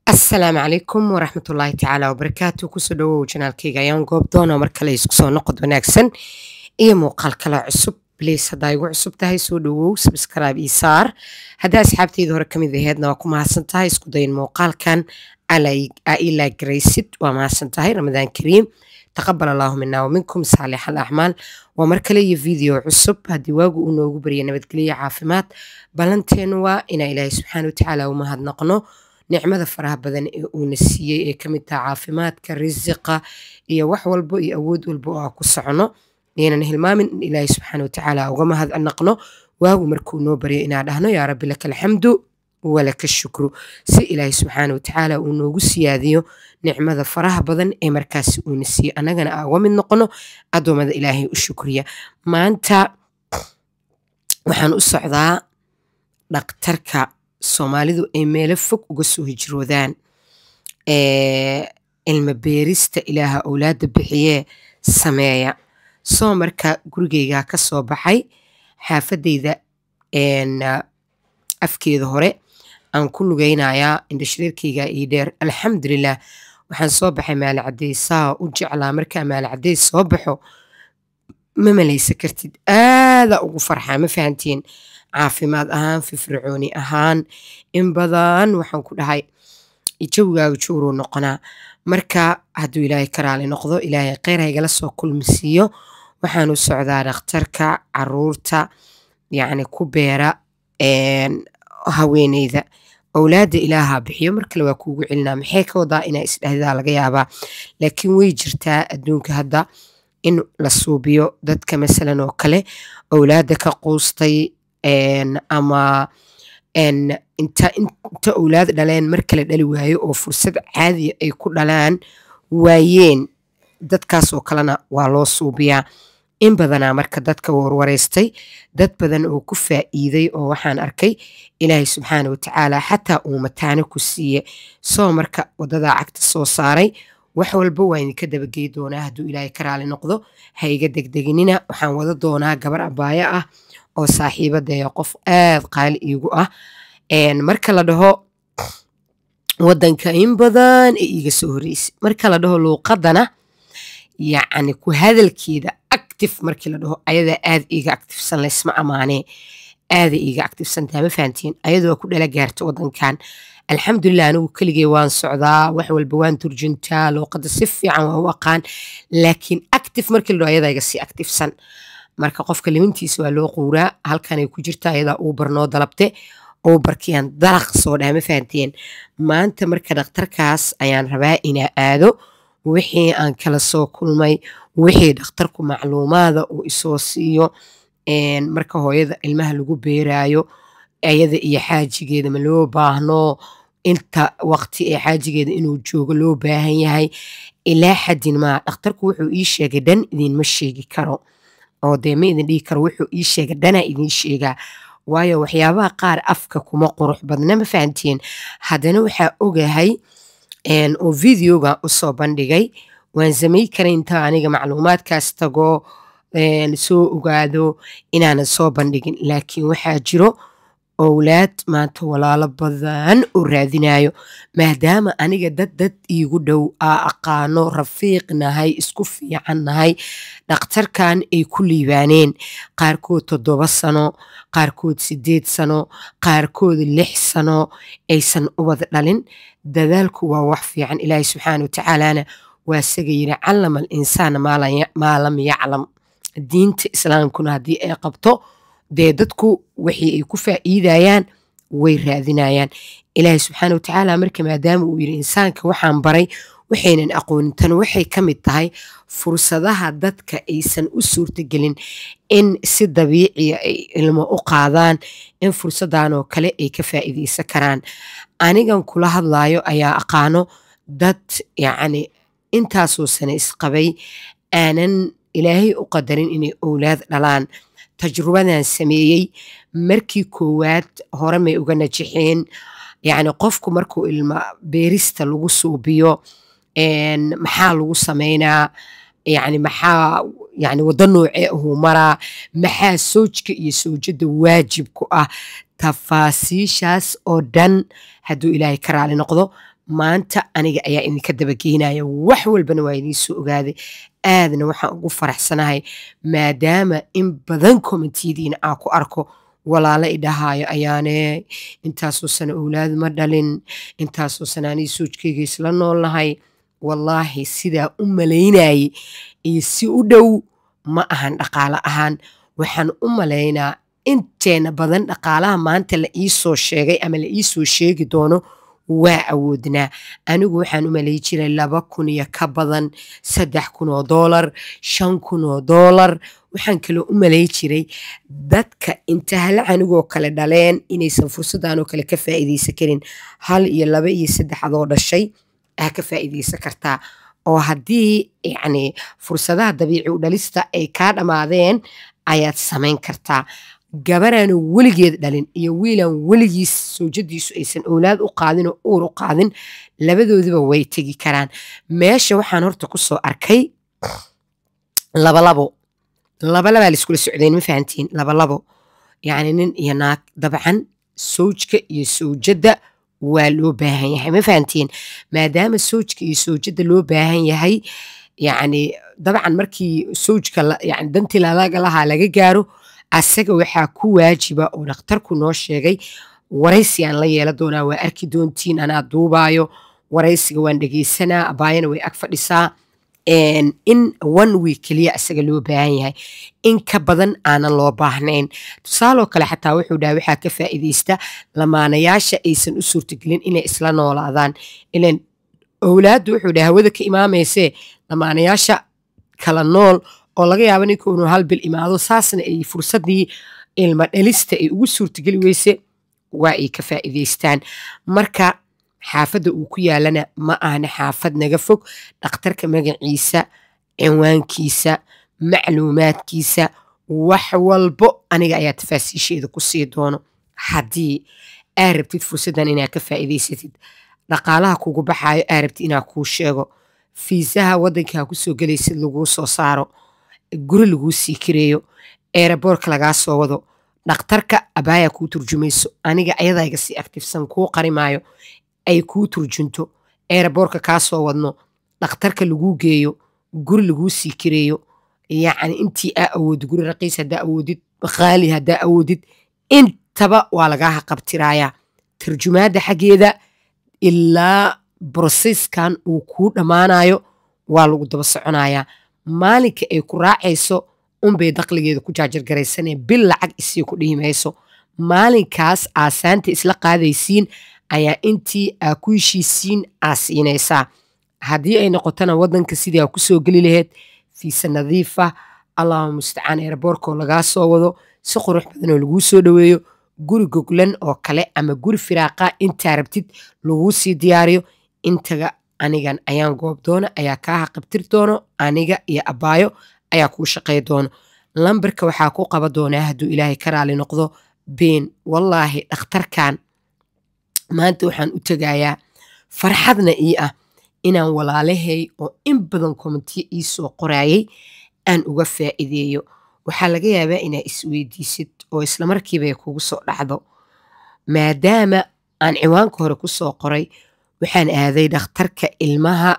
السلام عليكم ورحمة الله تعالى وبركاته kusoo dhawow janaalkayga ayaan goob doona mar kale isku soo noqod wanaagsan iyo muuqaal kale cusub please haddaa igu cusub tahay soo dhawow subscribe ii saar haddaa asxaabtayda hore ka mid aheedna waa ku mahadsan tahay isku dayin muuqaalkan ii like garaysid waa mahadsan tahay ramadaan kariim taqabbal allahu minna wa minkum saalix al-acmaal waa mar kale iyo video cusub haddii waagu uu noogu barya nabadgelyo caafimaad ballanteenu waa inaa ilaahay subxaana wa tacaala u mahadnaqno nicmada faraha badan ee uuna siiyey ee ka mid taha caafimaadka risiqa iyo wax walbo iyo awood walbo oo aan ku socono yaynan hilmaamin in ilaahay subxaana watacaala uga mahadnaqno waagu markuu noo baryo inaan dhahno yaa rabbi laka alxamdu walaka shukru si ilaahay subxaana watacaala uu noogu siyaadiyo nicmada faraha badan ee markaasi uuna siiyey annagana aan uga mid noqono addoommada ilaahay u shukriya maanta waxaan u socdaa dhaqtarka soomaalidu ay meelo fog uga soo hijroodaan ilma beerista ilaaha owlaada bixiyee sameeya soo marka gurigaygaa ka soo baxay xaafadayda afkeeda hore aan ku lugaynayaa indhashareerkayga ii dheer alxamdulilah waxaan soo baxay maalacadeysaa u jeclaa markaa maalacadeys soo baxo ma malaysa kartid aada ugu farxaa ma fahantiin caafimaad ahaan firfircooni ahaan in badan waxaan ku dhahay jawigaaga jowruu noqonaa marka hadduu ilaahay ka raali noqdo ilaahay kheyr haygala soo kulmisiiyo waxaan u socdaa dhakhtarka caruurta yacni ku beera haweeneyda owlaada ilaaha bixiyo mar kale waa kuugu celinaa maxay ka wadaa inaa isdhahdaa laga yaabaa laakiin way jirtaa adduunka hadda in la suubiyo dadka masalan oo kale owlaada ka quustay ama inta owlaad dhaleen mar kale dhali waayo oo fursad caadiya ay ku dhalaan waayeen dadkaas oo kalena waa loo suubiyaa in badanaa marka dadka warwareystay dad badan oo ku faa'iiday oo waxaan arkay ilaahay subxaana watacaala xataa uu mataano ku siiye soo marka wadadaa cagta soo saaray wax walba waa idinka dabagey doonaa hadduu ilaahay ka raali noqdo ha iga degdeginina waxaan wada doonaa gabar abaayo ah oo saaxiibadeeya qof aad qaali iigu ah marka la dhaho wadanka in badan ee iiga soo horeysay marka la dhaho luuqadana yacni ku hadalkeeda active markii la dhaho ayadaa aad iiga activesan laysma amaanee aada iiga activesantaha ma fahantiin ayadoo ku dhala gaarta wadankan alxamdulilah anigu keligey waan socdaa wax walba waan turjuntaa luuqada si fiican waan u aqaan laakiin active markii la dhaho ayadaa iga sii activesan marka qofka limintiisa waa loo quuraa halkanay ku jirta ayadaa uubar noo dalabte uubarkiiaan dalaq soo dhaha ma fahanteen maanta marka dhakhtarkaas ayaan rabaa inaa aado wixii aan kala soo kulmay wixii dhakhtarku macluumaada uu isoo siiyo marka hooyada ilmaha lagu beeraayo ayada iyo xaajigeeda ma loo baahno inta waqti ee xaajigeeda inuu joogo loo baahan yahay ilaa xaddin maa dhakhtarku wuxuu ii sheegay dhan idinma sheegi karo oo dee ma idin dhihi karo wuxuu ii sheega dhanaa idiin sheegaa waayo waxyaabaha qaar afka kuma qurux badna ma fahantiin haddana waxaa ogahay oo videoga usoo bandhigay waan samay karay inta aniga macluumaadkaas tago soo ogaado inaanan soo bandhigin laakiin waxaa jiro owlaad maanta walaalo badan oo raadinayo maadaama aniga dad iigu dhow aa aqaano rafiiq nahay isku fiican nahay dhakhtarkan ay ku liibaaneen qaarkood 7 sano qaarkood 8 sano qaarkood 6 sano aysan ubad dhalin dadaalku waa wax fiican ilaahay subxaana watacaalana waa isaga yidhi callama al insaana maa lam yaclam diinta islaamkuna haddii ay qabto dee dadku wixii ay ku faa'iidayaan way raadinayaan ilaahay subxaana watacaala marka maadaama uu yidhi insaanka waxaan baray waxaynan aqoonin tan waxay ka mid tahay fursadaha dadka aysan u suurtagelin in si dabiiciya ay ilmo u qaadaan in fursadan oo kale ay ka faa'iidaysan karaan anigan kula hadlaayo ayaa aqaano dad yacni intaasoo sane isqabay aanan ilaahay u qadarin inay owlaad dhalaan tajrubadan sameeyey markii koowaad hore may uga najixeen yacni qofku markuu ilma beerista lagu suubiyo maxaa lagu sameynaa yacni maxaa yacni waddo noocee ahuu maraa maxaa soojka iyo soojada waajib ku ah tafaasiishaas oo dhan hadduu ilaahay ka raali noqdo maanta aniga ayaa idinka dabageynaya wax walbana waa idiin soo ogaaday aadna waxaan ugu faraxsanahay maadaama in badan kommentiyadiina aan ku arko walaalo idhahaayo ayaane intaasoo sano owlaad ma dhalin intaasoo sano anii soojkayga isla noolnahay wallaahi sidaa u malaynayay iyo si u dhow ma ahan dhaqaale ahaan waxaan u malaynaa inteena badan dhaqaalaha maanta la ii soo sheegay ama la ii soo sheegi doono waa awoodnaa anigu waxaan u malay jiray 2,000 iyo ka badan 3,000 oo doolar 5,000 oo doolar waxaan kaloo u malay jiray dadka inta hala anigoo kale dhaleen inaysan fursadaan oo kale ka faa'iideysan karin 1 iyo 2 iyo 3 adoo dhashay aa ka faa'iideysan kartaa oo haddii yacni fursadaha dabiici u dhalista ay kaa dhammaadeen ayaad samayn kartaa gabaraanu weligeed dhalin iyo wiilan weligiis soojadiisu aysan owlaad u qaadin oo uur u qaadin labadoodiba way tegi karaan meesha waxaan horta ku soo arkay labalabo la iskula socdeen ma fahantiin labalabo yacni nin iyo naag dabcan soojka iyo soojadda waa loo baahan yahay ma fahantiin maadaama soojka iyo soojadda loo baahan yahay yacni dabcan markii soojka yacni dantii lahaa laga gaaro asaga waxaa ku waajiba oo dhakhtarku noo sheegay waraysi aan la yeela doonaa waa arki doontiin anaa duubaayo waraysiga waan dhegeysanaa abaayana way ag fadhisaa in 1 week keliya asaga loo baahan yahay in ka badan aanan loo baahnayn tusaaloo kale xataa wuxuu dhaha waxaa ka faa'iideysta lamaanayaasha aysan u suurtagelin inay isla noolaadaan ilan owlaaddu wuxuu dhaha hawada ka imaameysee lamaanayaasha kala nool oo laga yaabo ninka inuu 1 bil imaado saasna ay fursadii ilma dhalista ay ugu suurtageli weyse waa ay ka faa'iideystaan marka xaafadda uu ku yaalana ma ahna xaafad naga fog dhakhtarka magaciisa cinwaankiisa macluumaadkiisa wax walbo aniga ayaa tafaasiisheeda ku sii doono haddii aa rabtid fursaddan inaad ka faa'iideysatid dhaqaalaha kugu baxaayo aa rabtid inaa kuu sheego fiisaha waddankaa ku soo gelaysid laguu soo saaro guri laguu sii kireeyo eeraboorka lagaa soo wado dhakhtarka abaaya kuu turjumayso aniga ayadaa iga sii aktifsan kuu qarimaayo ay kuu turjunto eeraboorka kaa soo wadno dhakhtarka laguu geeyo guri laguu sii kireeyo yacni intii aa awoodid guri raqiis haddaa awoodid qaali haddaa awoodid intaba waa lagaa qabtirayaa tarjumaadda xaggeeda ilaa broseskan uu kuu dhammaanayo waa lagu daba soconayaa maalinka ay ku raacayso unbay dakhligeeda ku jaajargaraysanee bil lacag isii ku dhihi mayso maalinkaas aasaanta isla qaadaysiin ayaa intii aa ku heshiisiin aa siinaysaa haddii ay noqotona waddanka sidii aa ku soo geli lahayd fiisa nadiifa allahuma mustacaan eeraboorkoo lagaa soo wado si qurux badanoo laguu soo dhoweeyo guri goglan oo kale ama guri firaaqa intaa rabtid laguu sii diyaariyo intaga anigan ayaan goob doona ayaa kaa haqabtir doono aniga iyo abaayo ayaa kuu shaqay doono lambarka waxaa ku qaba doonaa hadduu ilaahay ka raali noqdo been wallaahi dhakhtarkan maanta waxaan u tegayaa farxadna ii ah inaan walaalahay oo in badan kommentiyo ii soo qoraayay aan uga faa'iideeyo waxaa laga yaabaa inaa isweydiisid oo islamarkiiba ay kugu soo dhacdo maadaama aan ciwaanka hore ku soo qoray waxaan aaday dhakhtarka ilmaha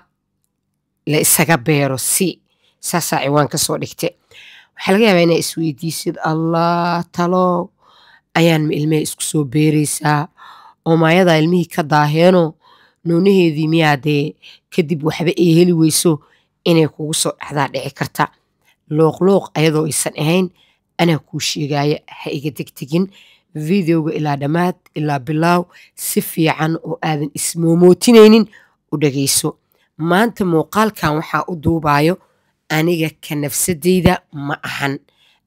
la isaga beero saasaa ciwaan ka soo dhigte waxaa laga yaabaa inaa isweydiisid allah talo ayaan ilmihii isku soo beeraysaa oo maayadaa ilmihii ka daaheeno nuunaheedii miyaa dee kadib waxba ay heli weyso inay kugu soo dhacdaa dhici karta looqlooq ayadoo aysan ahayn anaa kuu sheegaya ha iga degtegin videoga ilaa dhammaad ilaa bilaaw si fiican oo aadan ismoomootinaynin u dhagayso maanta muuqaalkan waxaa u duubaayo aniga ka nafsadeyda ma ahan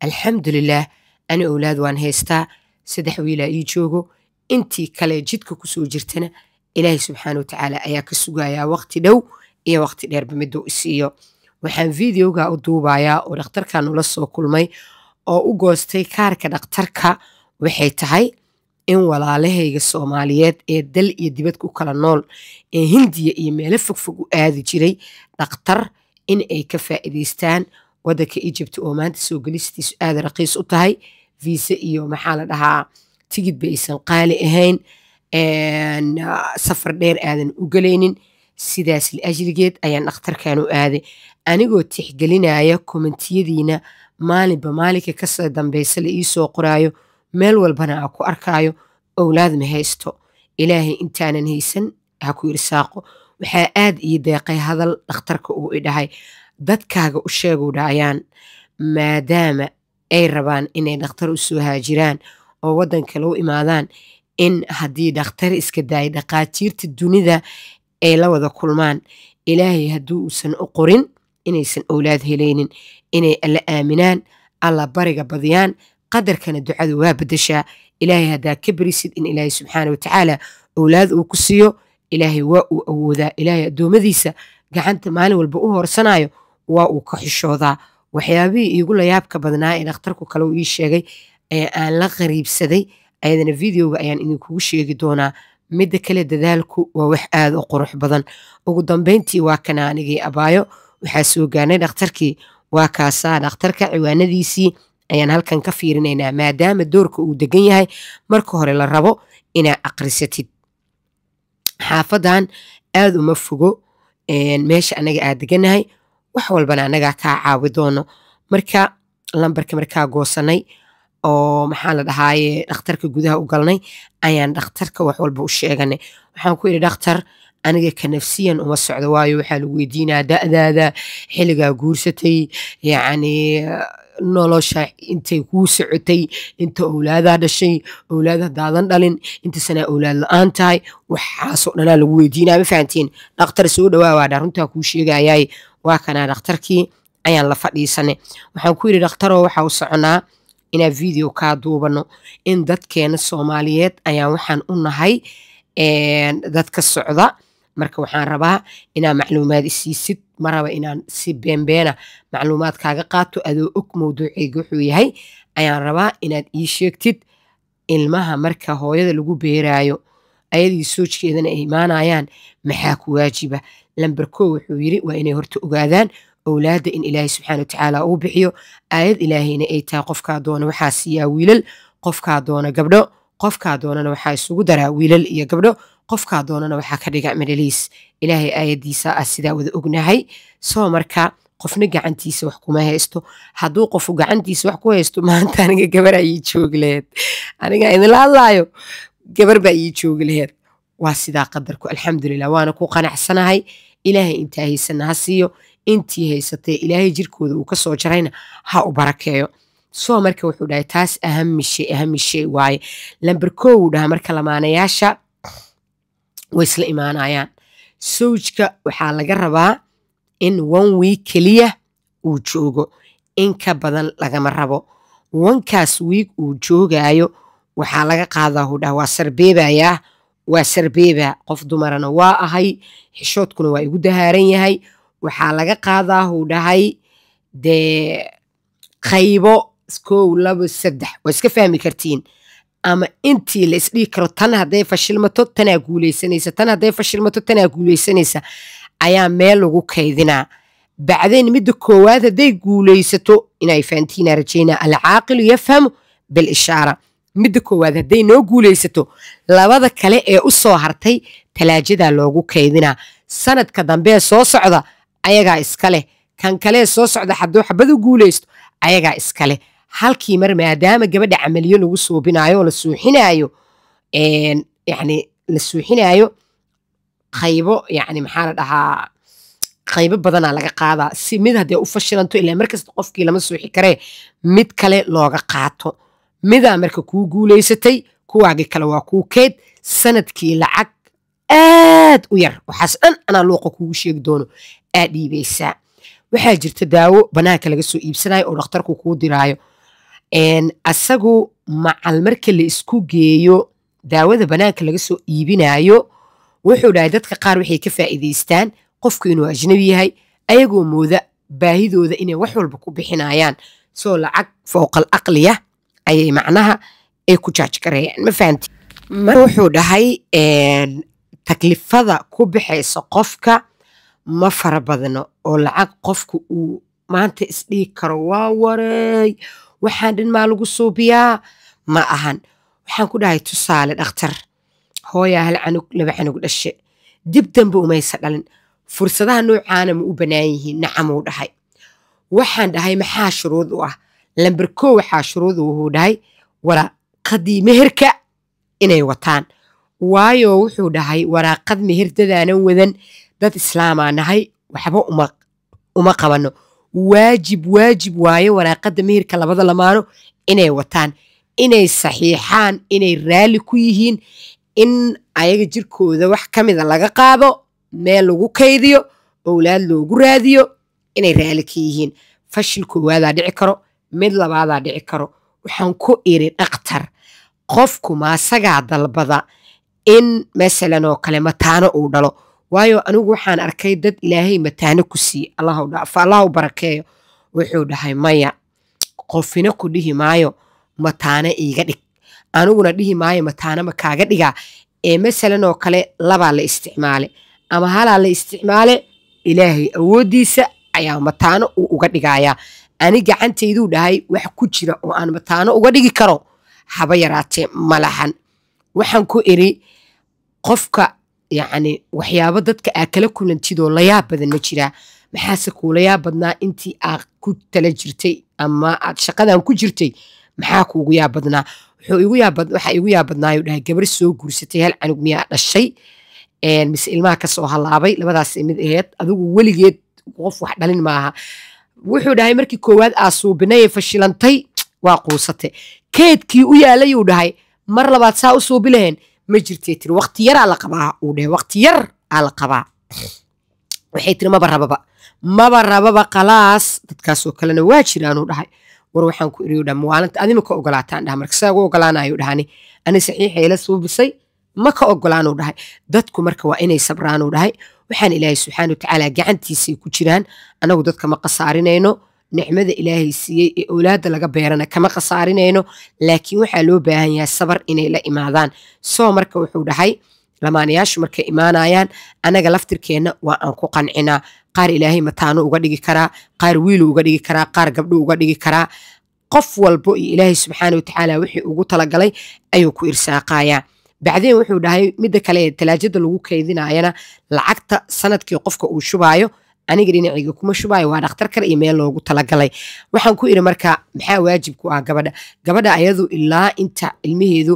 alxamdulilaah ani owlaad waan haystaa 3 wiilaa ii joogo intii kale jidka ku soo jirtana ilaahay subxaana watacaala ayaa ka sugayaa waqti dhow iyo waqti dheerba miduu isiiyo waxaan videoga u duubayaa oo dhakhtarkan nula soo kulmay oo u goostay kaarka dhakhtarka waxay tahay in walaalahayga Soomaaliyeed ee dal iyo dibad ku kala nool ee Hindiya iyo meelo fogfog u aadi jiray dhakhtar in ay ka faa'iideystaan waddanka Egypt oo maanta soo galistiisu aad raqiis u tahay visa iyo maxaa la dhahaa tigid ba aysan qaali ahayn safar dheer aadan u galaynin sidaas liajligeed ayaan dhakhtarkan u aaday anigoo tixgelinaya kommentiyadiina maalinba maalinka kasoo dambeysa la iisoo qoraayo meel walbana aan ku arkaayo owlaad ma haysto ilaahay intaanan haysan ha ku irsaaqo waxaa aad ii deeqay hadal dhakhtarka uu idhahay dadkaaga u sheeguu dhahayaan maadaama ay rabaan inay dhakhtar u soo haajiraan oo waddan kale u imaadaan in haddii dhakhtar iska daayay dhaqaatiirta dunida ay la wada kulmaan ilaahay hadduu uusan u qorin inaysan owlaad helaynin inay alla aaminaan alla bariga badiyaan qadarkana ducadu waa bedeshaa ilaahay haddaa ka berisid in ilaahay subxaana watacaala owlaad uu ku siiyo ilaahay waa uu awoodaa ilaahay addoommadiisa gacanta maalin walba u hoorsanayo waa uu ka xishoodaa waxyaabihii iigu layaabka badnaa ee dhakhtarku kale uu ii sheegay ee aan la qariibsaday ayadana videoga ayaan idinkugu sheegi doonaa midda kale dadaalku waa wax aad u qurux badan ugu dambeyntii waa kana anigii abaayo waxaa soo gaarnay dhakhtarkii waa kaasaa dhakhtarka ciwaanadiisii ayaan halkan ka fiirinaynaa maadaama doorka uu degan yahay marka hore la rabo inaa aqrisatid xaafadan aad uma fogo meesha anaga aad deganahay wax walbana anagaa kaa caawi doono marka lambarka markaa goosanay oo maxaa la dhahaaye dhakhtarka gudaha u galnay ayaan dhakhtarka wax walba u sheeganay waxaan ku idhi dhakhtar aniga ka nafsiyan uma socdo waayo waxaa lagu weydiinaa da'daada xilligaa guursatay yacni nolosha intay kuu socotay inta owlaadaa dhashay owlaad haddaadan dhalin inta sanaa owlaad la-aan tahay waxaasoo dhanaa lagu weydiinaa ma fahantiin dhakhtar soo dhawaawaadha runtaa kuu sheegayaay waa kanaa dhakhtarkii ayaan la fadhiisanay waxaan ku yidhi dhakhtaroo waxaa u soconaa inaan video kaa duubano in dadkeena soomaaliyeed ayaan waxaan u nahay dadka socda marka waxaan rabaa inaa macluumaad isiisid ma raba inaan si beenbeena macluumaad kaaga qaato adoo og mawduuceyga wuxuu yahay ayaan rabaa inaad ii sheegtid ilmaha marka hooyada lagu beeraayo ayadii soojkeedana ay imaanayaan maxaa ku waajiba lamber koo wuxuu yidhi waa inay horta ogaadaan owlaadda in ilaahay subxaana watacaala uu bixiyo aayad ilaahayna ay tahay qofkaa doona waxaa siiyaa wiilal qofkaa doona gabdho qofkaa doonana waxaa isugu daraa wiilal iyo gabdho qofkaa doonana waxaa ka dhiga madhaliis ilaahay aayaddiisa ah sidaa wada ognahay soo marka qofna gacantiisa wax kuma haysto hadduu qofu gacantiisa wax ku haysto maanta aniga gabaraa ii joogi laheed aniga idinla hadlaayo gabar baa ii joogi laheed waa sidaa qadarku alxamdulilah waana ku qanacsanahay ilaahay intaa haysana ha siiyo intii haysatee ilaahay jirkooda uu ka soo jarayna ha u barakeeyo soo marka wuxuu dhahay taas ahami shay waaye lamber koo wuu dhahaa marka lamaanayaasha way isla imaanayaan sawjka waxaa laga rabaa in 1 week keliya uu joogo in ka badan lagama rabo 1kaas week uu joogaayo waxaa laga qaadaa huu dhaha waa sarbeebaa qof dumarana waa ahay xishoodkuna waa igu dahaaran yahay waxaa laga qaadaa huu dhahay dee qaybo 1 2 3 waa iska fahmi kartiin ama intii la isdhihi karo tan hadday fashilmato tanaa guulaysanaysa tan hadday fashilmato tanaa guulaysanaysa ayaa meel lagu kaydinaa bacdayn midda koowaad hadday guulaysato inay fahantiinaa rajaynaa alcaaqilu yafhamu bilishaara midda koowaad hadday noo guulaysato labada kale ee u soo hartay talaajadaa loogu kaydinaa sanadka dambee soo socda ayagaa iska leh kan kalee soo socda hadduu xabadu guulaysto ayagaa iska leh halkii mar maadaama gabadha camaliyo lagu suubinaayo oo la suuxinaayo yani la suuxinaayo qaybo yani maxaa la dhahaa qaybo badanaa laga qaadaa si mid haddee u fashilanto ilaa markasta qofkii lama suuxi karee mid kale looga qaato midaa marka kuu guulaysatay kuwaagii kale waa kuu keyd sanadkii lacag aad u yar waxaas dhan anaa luuqa kuugu sheegi doono aad dhiibaysaa waxaa jirta daawo banaanka laga soo iibsanayo oo dhakhtarku kuu diraayo asagu macal marka la isku geeyo daawada banaanka laga soo iibinayo wuxuu dhahay dadka qaar waxay ka faa'iidaystaan qofku inuu ajnabi yahay ayagoo mooda baahidooda inay wax walba ku bixinayaan soo lacag fowqal aqliya ayay macnaha ay ku jaaj gareeyaan ma fahanti wuxuu dhahay taklifada ku bixaysa qofka ma fara badno oo lacag qofku uu maanta isdhihi karo waa wareey waxaan dhan maa lagu suubiyaa ma ahan waxaan ku dhahay tusaale dhakhtar hooyaa hal canug laba canug dhashe dib dambe umaysa dhalin fursadaha noocaana ma u bannaan yihiin nacamuu dhahay waxaan dhahay maxaa shuruud u ah lambar koo waxaa shuruud uu dhahay waraaqadii meherka inay wataan waayo wuxuu dhahay waraaqad meher dadaanan wadan dad islaamaa nahay waxba uma qabano waajib waayo waraaqada meherka labada lamaano inay wataan inay saxiixaan inay raalli ku yihiin in ayaga jirkooda wax ka mida laga qaado meel lagu kaydiyo owlaad loogu raadiyo inay raalli ka yihiin fashil koowaadaa dhici karo mid labaadaa dhici karo waxaan ku iri dhakhtar qofku maasagaa dalbada in masalan oo kale mataano uu dhalo waayo anigu waxaan arkay dad ilaahay mataano ku siiye allahu barakeeyo wuxuu dhahay maya qofina ku dhihi maayo mataano iiga dhig aniguna dhihi maayo mataano ma kaaga dhigaa ee masalan oo kale labaa la isticmaale ama halaa la isticmaale ilaahay awooddiisa ayaa mataano uu uga dhigayaa ani gacantayduu dhahay wax ku jira oo aan mataano uga dhigi karo haba yaraatee malahan waxaan ku iri qofka yacni waxyaabo dadka aa kala kulantidoo layaab badan ma jiraa maxaase kuulayaab badnaa intii aad ku tala jirtay ama aad shaqadan ku jirtay maxaa kuugu yaab badnaa waxaa igu yaab badnaayuu dhahay gabar soo guursatay hal canug miyaa dhashay mise ilmaha kasoo halaabay labadaas mid aheed adigu weligeed qof wax dhalin maaha wuxuu dhahay markii koowaad aa suubinay fashilantay waa quusate keedkii u yaalayuu dhahay mar labaad saa u suubi laheen ma jirtay tiri waqti yaraa la qabaa uu dhahay waqti yar aa la qabaa waxay tiri maba rababa khalaas dadkaasoo kalena waa jiraanuu dhahay war waxaan ku iriyu dhaha maalinta adima ka ogolaataan dhaha marka saa ugu ogolaanayu dhahani ani saxiixa ila suubisay ma ka ogolaanuu dhahay dadku marka waa inay sabraanuu dhahay waxaan ilaahay subxaana watacaala gacantiisay ku jiraan anagu dadka ma khasaarinayno nicmada ilaahay siiyey ee owlaadda laga beerana kama khasaarinayno laakiin waxaa loo baahan yahay sabar inay la imaadaan soo marka wuxuu dhahay lamaanayaashu markay imaanayaan anaga laftirkeenna waa aan ku qancinaa qaar ilaahay mataano uga dhigi karaa qaar wiilu uga dhigi karaa qaar gabdho uga dhigi karaa qof walbo iyo ilaahay subxaana watacaala wixii ugu talagalay ayuu ku irsaaqayaa bacdeen wuxuu dhahay midda kale ee talaajada lagu kaydinayana lacagta sanadkii qofka uu shubaayo aniga dhinacayga kuma shubaayo waa dhakhtar kale iyo meel loogu talagalay waxaan ku iri marka maxaa waajib ku ah gabadha ayadu ilaa inta ilmaheedu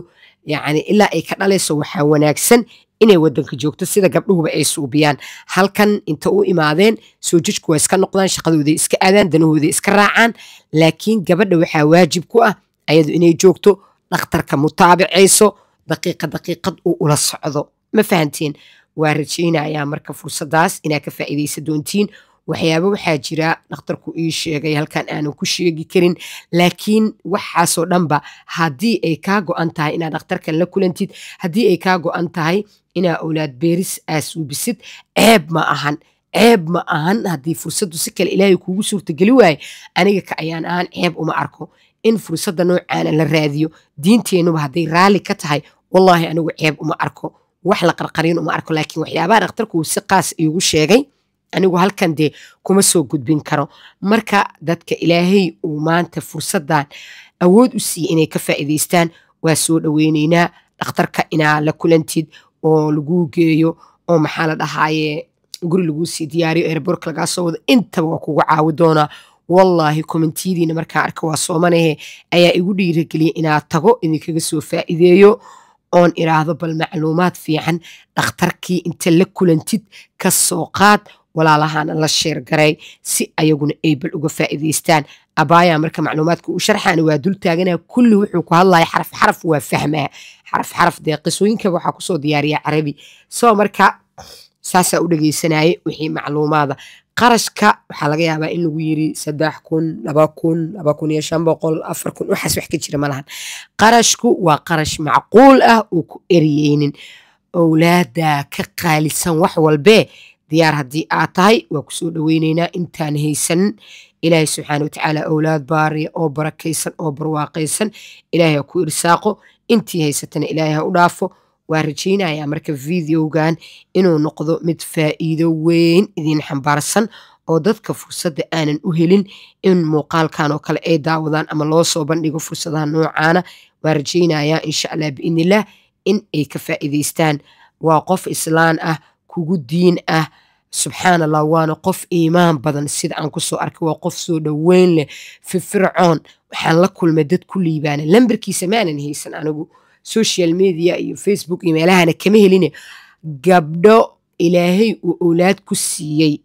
yacni ilaa ay ka dhalayso waxaa wanaagsan inay wadanka joogto sida gabdhuhuba ay suubiyaan halkan inta u imaadeen soo jijku waa iska noqdaan shaqadooda iska aadaan danahooda iska raacaan laakiin gabadha waxaa waajib ku ah ayadu inay joogto dhakhtarka mutaabicayso daqiiqad uu ula socdo ma fahantiin waa rajaynayaa marka fursadaas inaad ka faa'iidaysa doontiin waxyaabo waxaa jira dhakhtarku ii sheegay halkan aanan ku sheegi karin laakiin waxaasoo dhanba haddii ay kaa go'an tahay inaad dhakhtarkan la kulantid haddii ay kaa go'an tahay inaa owlaad beeris aa suubisid ceeb ma ahan haddii fursaddu si kale ilaahay kuugu suurtageli waaye aniga ka ayaan ahaan ceeb uma arko in fursadda noocaana la raadiyo diinteennuba hadday raalli ka tahay wallaahi anigu ceeb uma arko wax la qarqarin uma arko laakiin waxyaabaha dhakhtarku si qaas iigu sheegay anigu halkan dee kuma soo gudbin karo marka dadka ilaahay uu maanta fursaddan awood u siiyey inay ka faa'iidaystaan waa soo dhoweynaynaa dhakhtarka inaa la kulantid oo laguu geeyo oo maxaa la dhahaaye guri laguu sii diyaariyo airbork lagaa soo wado intaba waa kugu caawi doonaa wallaahi kommentiyadiina markaa arka waa soomanahe ayaa igu dhiirageliyay inaad tago idinkaga soo faa'iideeyo oon iraahdo bal macluumaad fiican dhakhtarkii inta la kulantid ka soo qaad walaalahaana la sheergaray si ayaguna ay bal uga faa'iidaystaan abaaya marka macluumaadka u sharxaana waa dul taaganaa kulli wuxuu ku hadlaya xaraf waa fahmaa xaraf dee qisooyinkaba waxaa kusoo diyaariya carabi soo marka saasaa u dhegaysanayay wixii macluumaada qarashka waxaa laga yaabaa in lagu yiri 3,000 2,000 2,500 4,000 waxaas wax ka jira malahan qarashku waa qarash macquul ah oo ku eriyeynin owlaada ka qaalisan wax walbee diyaar haddii aad tahay waa ku soo dhoweynaynaa intaan haysan ilaahay subxaana watacaala owlaad baariya oo barakaysan oo barwaaqaysan ilaahay ha ku irsaaqo intii haysatana ilaahay ha u dhaafo waa rajaynayaa marka videogan inuu noqdo mid faa'iido weyn idin xambaarsan oo dadka fursadda aanan u helin in muuqaalkan oo kale ay daawadaan ama loo soo bandhigo fursadaha noocaana waa rajaynayaa insha allah biidnillah in ay ka faa'iidaystaan waa qof islaan ah kugu diin ah subxaan allah waana qof iimaan badan sida aan kusoo arkay waa qof soo dhoweyn leh firfircoon waxaan la kulmay dad ku liibaana lambarkiisa maanan haysan anigu social media iyo facebook iyo meelahana kama heline gabdho ilaahay uu awlaad ku siiyey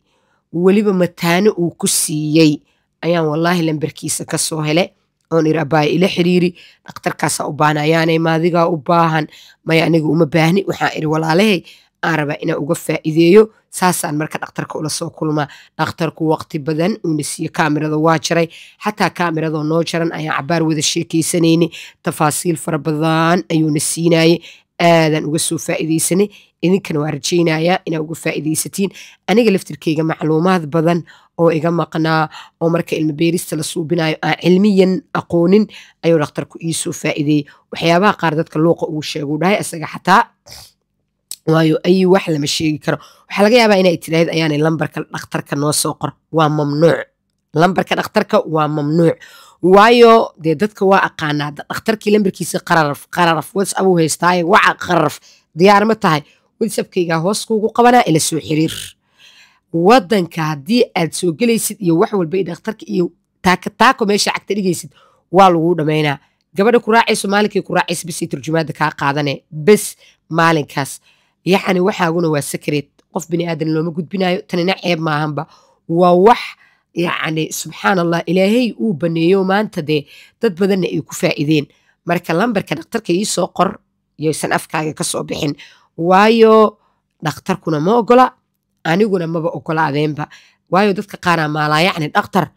weliba mataano uu ku siiyey ayaan wallaahi lambarkiisa ka soo hele oon iri abaaya ila xiriiri dhakhtarkaasaa u baahan ayaanay maadigaa u baahan maya aniga uma baahni waxaan iri walaalahay aan rabaa inaan uga faa'iideeyo saasaan marka dhakhtarka ula soo kulmaa dhakhtarku waqti badan uuna siiye kaamirada waa jaray xataa kaamiradoo noo jaran ayaan cabaar wada sheekaysanayni tafaasiil fara badan ayuuna siinaye aadaan uga soo faa'iidaysanay idinkana waa rajaynayaa inaa uga faa'iidaysatiin aniga laftirkeyga macluumaad badan oo iga maqnaa oo marka ilmo beerista la suubinayo aan cilmiyan aqoonin ayuu dhakhtarku ii soo faa'iideeyey waxyaabaha qaar dadka luuqa ugu sheeguu dhahay isaga xataa waayo ay wax lama sheegi karo waxaa laga yaabaa inay tiraahid ayaanay lambarka dhakhtarka noo soo qor waa mamnuuc lambarka dhakhtarka waa mamnuuc waayo dee dadka waa aqaanaa dhakhtarkii lambarkiisa qararaf whatsapp uu haystaaye waca qararaf diyaar ma tahay whatsappkaygaa hoos kuugu qabanaa ila soo xiriir wadanka haddii aad soo gelaysid iyo wax walba dhakhtarka iyo taako meesha cagta dhigaysid waa laguu dhammaynaa gabadha ku raacayso maalinkay ku raacaysa bisay turjumaadda kaa qaadane bes maalinkaas yacni waxaaguna waa secret qof bini aadan looma gudbinayo tanina ceeb maahanba waa wax yacni subxaan allah ilaahay uu baneeyo maanta dee dad badanna ay ku faa'iideen marka lambarka dhakhtarka ii soo qor yoysan afkaaga ka soo bixin waayo dhakhtarkuna ma ogola aniguna maba ogolaadeenba waayo dadka qaaraa maalaa yacni dhakhtar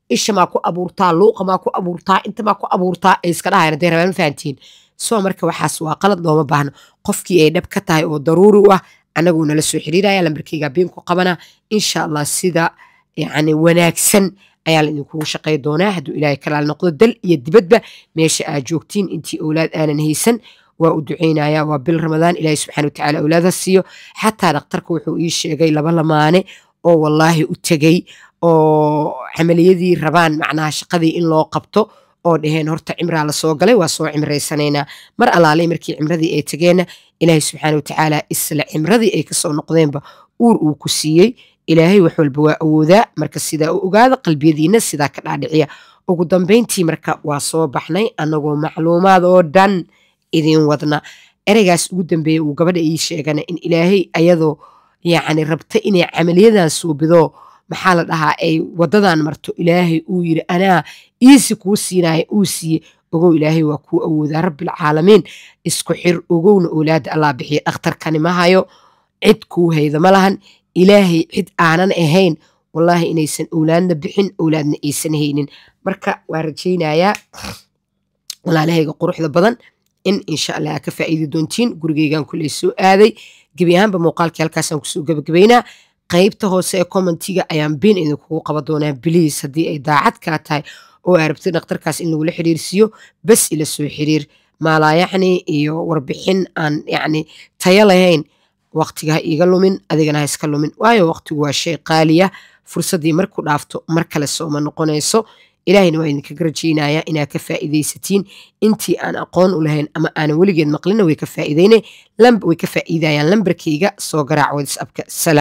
isha maa ku abuurtaa luuqa maa ku abuurtaa inta maa ku abuurtaa ay iska dhahayna dee rabaan ma fahantiin soo marka waxaas waa qalad looma baahno qofkii ay dhab ka tahay oo daruuri u ah anaguu nala soo xiriiraya lambarkayga biinku qabana insha allah sida yacni wanaagsan ayaa la idinkugu shaqay doonaa hadduu ilaahay kalaal noqdo dal iyo dibadba meesha aad joogtiin intii awlaad aanan haysan waa u ducaynayaa waa bil ramadaan ilaahay subxaana watacaala awlaadha siiyo xataa dhakhtarka wuxuu ii sheegay laba lamaane oo wallaahi u tegey oo camaliyadii rabaan macnaha shaqadii in loo qabto oo dhaheen horta cimraa la soo galay waa soo cimraysanaynaa mar alaalay markii cimradii ay tageenna ilaahay subxaana watacaala isla cimradii ay kasoo noqdeenba uur uu ku siiyey ilaahay wax walba waa awoodaa marka sidaa u ogaada qalbiyadiina sidaa ka dhaadhiciya ugu dambayntii marka waa soo baxnay annagoo macluumaad oo dhan idin wadna ereygaas ugu dambeeya uu gabadha ii sheegana in ilaahay ayadoo yacni rabta inay camaliyadan suubido maxaa la dhahaa ay wadadan marto ilaahay uu yiri anaa iisi kuu siinaya uu siiye ogow ilaahay waa kuu awoodaa rabbilcaalamiin isku xir ogowna awlaada allah bixiya dhakhtarkani ma hayo cid kuu hayda ma lahan ilaahay cid aanan ahayn wallaahi inaysan awlaadna bixin awlaadna aysan haynin marka waa rajaynayaa walaalahayga quruxda badan in insha allah aa ka faa'iidi doontiin gurigeygan kuley soo aaday gebi ahaanba muuqaalkii halkaasaan kusoo gabagabaynaa qaybta hoose ee commentiga ayaan been idinkugu qaba doonaa biliis haddii ay daacad kaa tahay oo aa rabtid dhakhtarkaas in lagula xiriirsiiyo bas ila soo xiriir maalaa yacni iyo warbixin aan yacni tayo lahayn waqtiga ha iiga lumin adigana ha iska lumin waayo waqtigu waa shay qaaliya fursaddii marku dhaafto mar kale sooma noqonayso ilaahayna waa idinkaga rajaynayaa inaad ka faa'iidaysatiin intii aan aqoon u lahayn ama aanan weligeed maqlina way ka faa'iidayne way ka faa'iidayaan lambarkayga soo garaac whatsappka